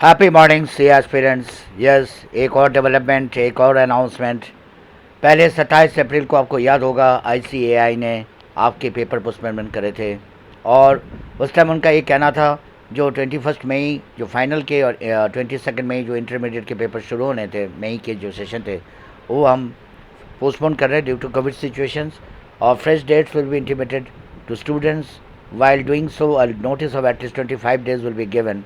Happy morning सी aspirants. Yes, एक और development, एक और अनाउंसमेंट। पहले 27 अप्रैल को आपको याद होगा आईसीएआई ने आपके पेपर पोस्टपोनमेंट करे थे और उस टाइम उनका ये कहना था जो 21 मई जो फाइनल के और 22 मई जो इंटरमीडिएट के पेपर शुरू होने थे, मई के जो सेशन थे वो हम पोस्टपोन कर रहे हैं ड्यू टू कोविड सिचुएशंस और fresh dates will be intimated to students. while doing so a notice of at least 25 days will be given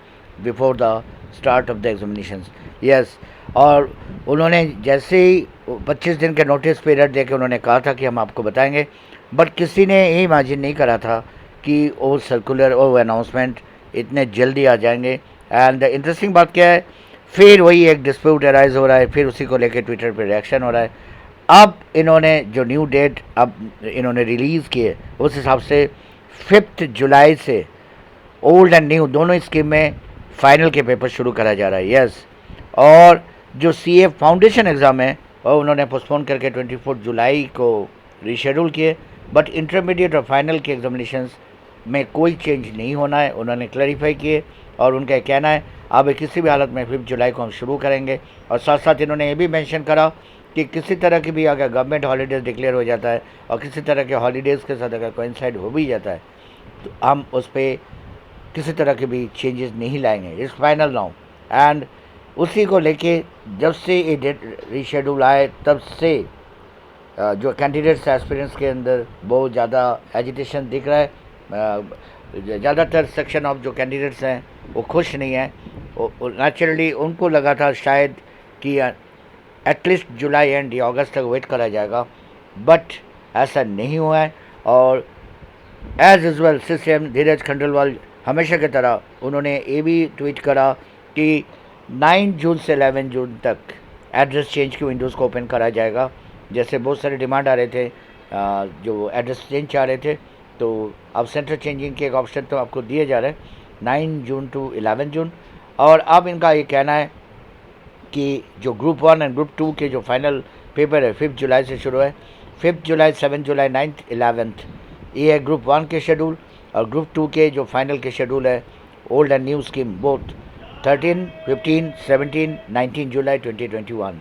before the start of the examinations. Yes, और उन्होंने जैसे ही 25 दिन के notice period दे के उन्होंने कहा था कि हम आपको बताएंगे, बट किसी ने ये इमेजिन नहीं करा था कि वो सर्कुलर और वो अनाउंसमेंट इतने जल्दी आ जाएंगे। एंड इंटरेस्टिंग बात क्या है, फिर वही एक डिस्प्यूट अराइज हो रहा है, फिर उसी को लेके ट्विटर पे रिएक्शन हो रहा है। अब इन्होंने जो न्यू डेट अब इन्होंने रिलीज़ किए उस हिसाब से 5 जुलाई से ओल्ड एंड न्यू दोनों स्कीम में फाइनल के पेपर शुरू करा जा रहा है। यस, और जो सीए फाउंडेशन एग्ज़ाम है और उन्होंने पोस्टपोन करके 24 जुलाई को रीशेड्यूल किए, बट इंटरमीडिएट और फाइनल के एग्जामिनेशंस में कोई चेंज नहीं होना है, उन्होंने क्लैरिफाई किए। और उनका कहना है अब किसी भी हालत में 5 जुलाई को हम शुरू करेंगे। और साथ साथ इन्होंने ये भी मेंशन करा कि किसी तरह की भी अगर गवर्नमेंट हॉलीडेज़ डिक्लेयर हो जाता है और किसी तरह के हॉलीडेज़ के साथ अगर कोइंसाइड हो भी जाता है तो हम उस पर किसी तरह के भी चेंजेस नहीं लाएंगे, इट्स फाइनल नाउ। एंड उसी को लेके जब से ये डेट रीशेड्यूल आए तब से जो कैंडिडेट्स एस्पिरेंट्स के अंदर बहुत ज़्यादा एजिटेशन दिख रहा है। ज़्यादातर सेक्शन ऑफ जो कैंडिडेट्स हैं वो खुश नहीं हैं। नेचुरली उनको लगा था शायद कि एटलीस्ट जुलाई एंड या अगस्त तक वेट करा जाएगा, बट ऐसा नहीं हुआ है। और एज यूजल सीसीएम धीरज खंडेलवाल हमेशा की तरह उन्होंने ये भी ट्वीट करा कि 9 जून से 11 जून तक एड्रेस चेंज की विंडोज़ को ओपन करा जाएगा। जैसे बहुत सारे डिमांड आ रहे थे, जो एड्रेस चेंज चाह रहे थे, तो अब सेंटर चेंजिंग के एक ऑप्शन तो आपको दिए जा रहे हैं 9 जून टू 11 जून। और अब इनका ये कहना है कि जो ग्रुप 1 एंड ग्रुप 2 के जो फाइनल पेपर है 5 जुलाई से शुरू है, 5 जुलाई, 7 जुलाई, 9th, 11th, ये है ग्रुप 1 के शेड्यूल। और ग्रुप 2 के जो फाइनल के शेड्यूल है old and new scheme both 13, 15, 17, 19 जुलाई 2021।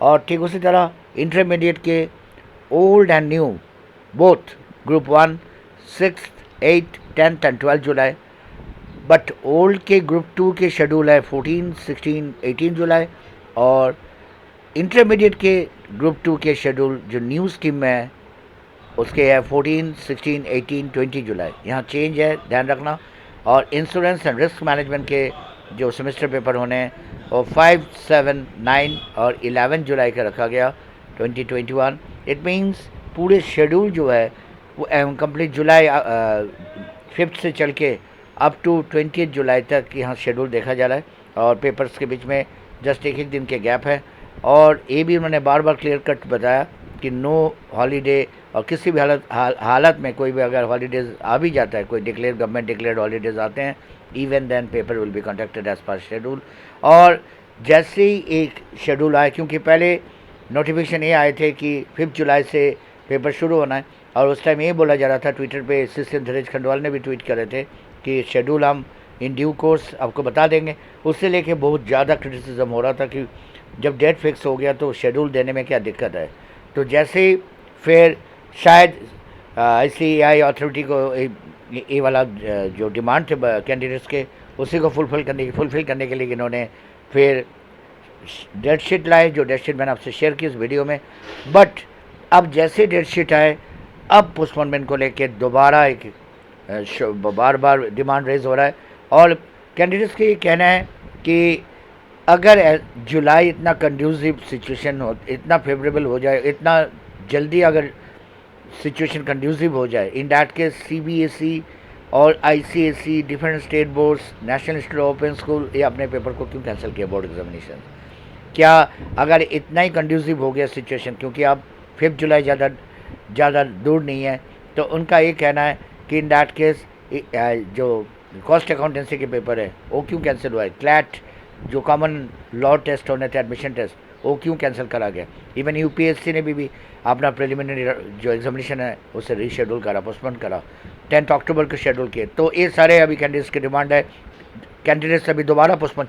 और ठीक उसी तरह इंटरमीडिएट के old and new both group 1 6, 8, 10 and 12 July. But old के ग्रुप 2 के शेड्यूल है 14, 16, 18 जुलाई। और इंटरमीडिएट के ग्रुप 2 के शेड्यूल जो न्यू स्कीम में है उसके है 14, 16, 18, 20 जुलाई। यहाँ चेंज है, ध्यान रखना। और इंश्योरेंस एंड रिस्क मैनेजमेंट के जो सेमेस्टर पेपर होने हैं वो 5, 7, 9 और 11 जुलाई का रखा गया 2021। इट मीन्स पूरे शेड्यूल जो है वो कंप्लीट जुलाई 5 से चल के अप टू 20 जुलाई तक यहाँ शेड्यूल देखा जा रहा है। और पेपर्स के बीच में जस्ट एक दिन के गैप है। और ये भी उन्होंने बार बार क्लियर कट बताया कि नो हॉलीडे, और किसी भी हालत में कोई भी अगर हॉलीडेज़ आ भी जाता है, कोई डिक्लेयर गवर्नमेंट डिक्लेयर्ड हॉलीडेज़ आते हैं, even then paper will be conducted as per schedule. और जैसे ही एक शेड्यूल आए, क्योंकि पहले नोटिफिकेशन ये आए थे कि 5 जुलाई से पेपर शुरू होना है, और उस टाइम ये बोला जा रहा था, ट्विटर पे सीसीएम धीरज खंडेलवाल ने भी ट्वीट कर रहे थे कि शेड्यूल हम इन ड्यू कोर्स आपको बता देंगे। उससे लेके बहुत ज़्यादा क्रिटिसिज्म हो रहा था कि जब डेट फिक्स हो गया तो शेड्यूल देने में क्या दिक्कत है। तो जैसे ही फिर शायद आईसीएआई अथॉरिटी को ये वाला जो डिमांड थे कैंडिडेट्स के उसी को फुलफिल करने के लिए इन्होंने फिर डेट शीट लाए, जो डेट शीट मैंने आपसे शेयर की इस वीडियो में। बट अब जैसे डेट शीट आए, अब पोस्टपोनमेंट को लेके दोबारा एक बार बार डिमांड रेज हो रहा है। और कैंडिडेट्स का ये कहना है कि अगर जुलाई इतना कंड्यूसिव सिचुएशन हो, इतना फेवरेबल हो जाए, इतना जल्दी अगर सिचुएशन कंड्यूसिव हो जाए, इन डैट केस सीबीएसई और ICSE, different state boards, national institute of open school, ये अपने पेपर को क्यों कैंसिल किया बोर्ड एग्जामिनेशन? क्या अगर इतना ही कंड्यूसिव हो गया सिचुएशन, क्योंकि अब 5 जुलाई ज़्यादा दूर नहीं है, तो उनका ये कहना है कि इन डैट केस जो कॉस्ट अकाउंटेंसी के पेपर है वो क्यों कैंसिल हुआ है, क्लैट जो कॉमन लॉ टेस्ट होने थे, एडमिशन टेस्ट, वो क्यों कैंसिल करा गया। इवन यूपीएससी ने भी अपना प्रिलिमिनरी जो एग्जामिनेशन है उसे रीशेड्यूल करा, पोस्टपोन करा, 10 अक्टूबर को शेड्यूल किए। तो ये सारे अभी कैंडिडेट्स की डिमांड है, कैंडिडेट्स अभी दोबारा पोस्टपोन